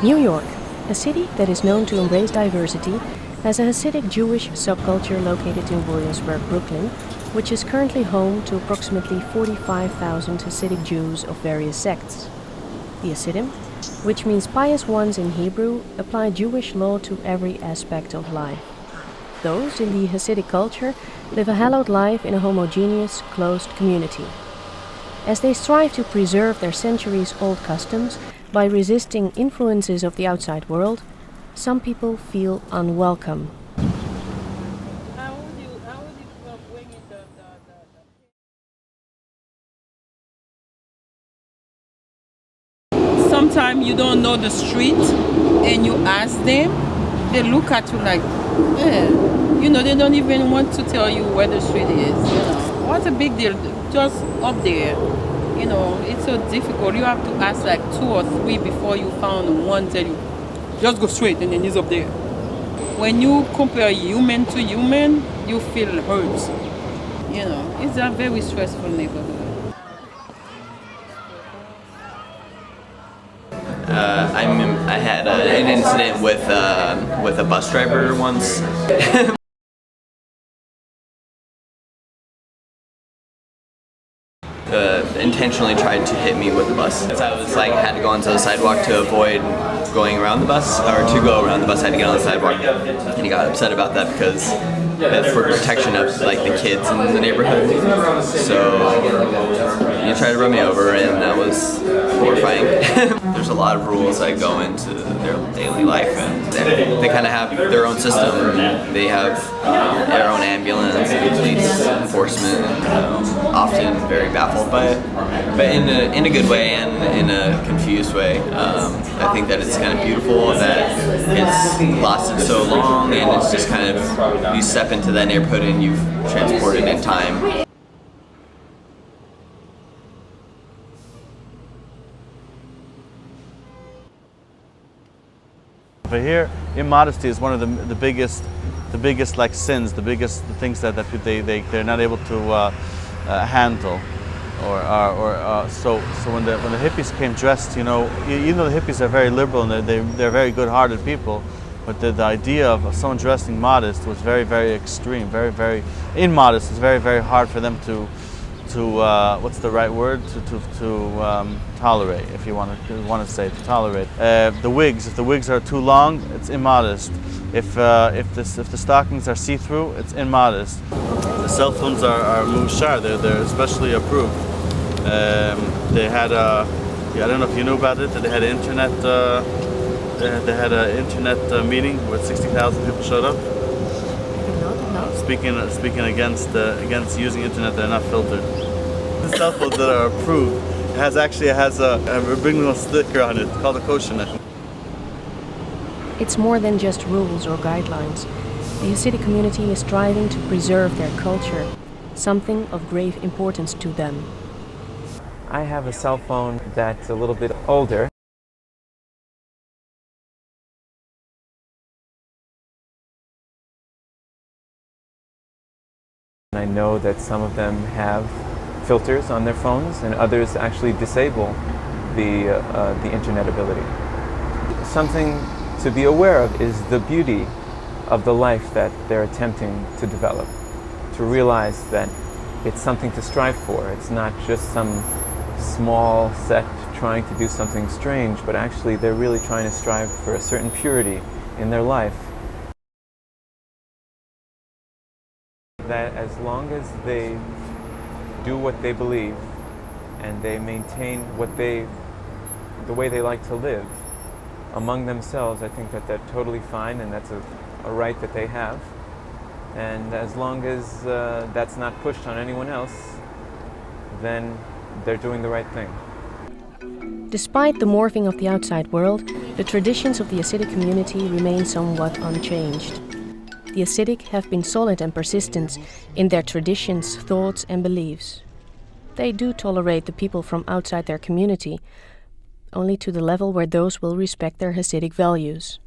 New York, a city that is known to embrace diversity, has a Hasidic Jewish subculture located in Williamsburg, Brooklyn, which is currently home to approximately 45,000 Hasidic Jews of various sects. The Hasidim, which means pious ones in Hebrew, apply Jewish law to every aspect of life. Those in the Hasidic culture live a hallowed life in a homogeneous, closed community. As they strive to preserve their centuries-old customs by resisting influences of the outside world, some people feel unwelcome. Sometimes you don't know the street and you ask them, they look at you like, they don't even want to tell you where the street is. What's a big deal? Just up there. It's so difficult. You have to ask like 2 or 3 before you found one tell you, just go straight and then it's up there. When you compare human to human, you feel hurt. It's a very stressful neighborhood. I had an incident with a bus driver once. Intentionally tried to hit me with the bus. As I was had to go onto the sidewalk to avoid going around the bus, or to go around the bus I had to get on the sidewalk. And he got upset about that because that's for protection of the kids in the neighborhood. So he tried to run me over, and that was horrifying. There's a lot of rules that go into their daily life, and they kind of have their own system. They have their own ambulance and police enforcement. Often very baffled by it, but in a good way and in a confused way. I think that it's kind of beautiful that it's lasted so long, and it's just kind of, you step into that neighborhood and you've transported in time. But here, immodesty is one of the biggest sins, the biggest things that they're not able to handle, so when the hippies came dressed, even though the hippies are very liberal and they're very good-hearted people, but the idea of someone dressing modest was very, very extreme, very, very immodest. It's very, very hard for them to what's the right word, to tolerate, if you want to say to tolerate. If the wigs are too long, it's immodest. If the stockings are see-through, it's immodest. The cell phones are mushar. They're especially approved. They had I don't know if you knew about it. They had an internet. They had an internet meeting where 60,000 people showed up. Speaking against using internet that are not filtered. The cell phones that are approved has a big little sticker on it called a koshernet. It's more than just rules or guidelines. The Hasidic community is striving to preserve their culture, something of grave importance to them. I have a cell phone that's a little bit older. I know that some of them have filters on their phones and others actually disable the internet ability. Something to be aware of is the beauty of the life that they're attempting to develop. To realize that it's something to strive for. It's not just some small sect trying to do something strange, but actually they're really trying to strive for a certain purity in their life. That as long as they do what they believe and they maintain the way they like to live among themselves, I think that they're totally fine, and that's a right that they have. And as long as that's not pushed on anyone else, then they're doing the right thing. Despite the morphing of the outside world, the traditions of the Hasidic community remain somewhat unchanged. The Hasidic have been solid and persistent in their traditions, thoughts and beliefs. They do tolerate the people from outside their community, only to the level where those will respect their Hasidic values.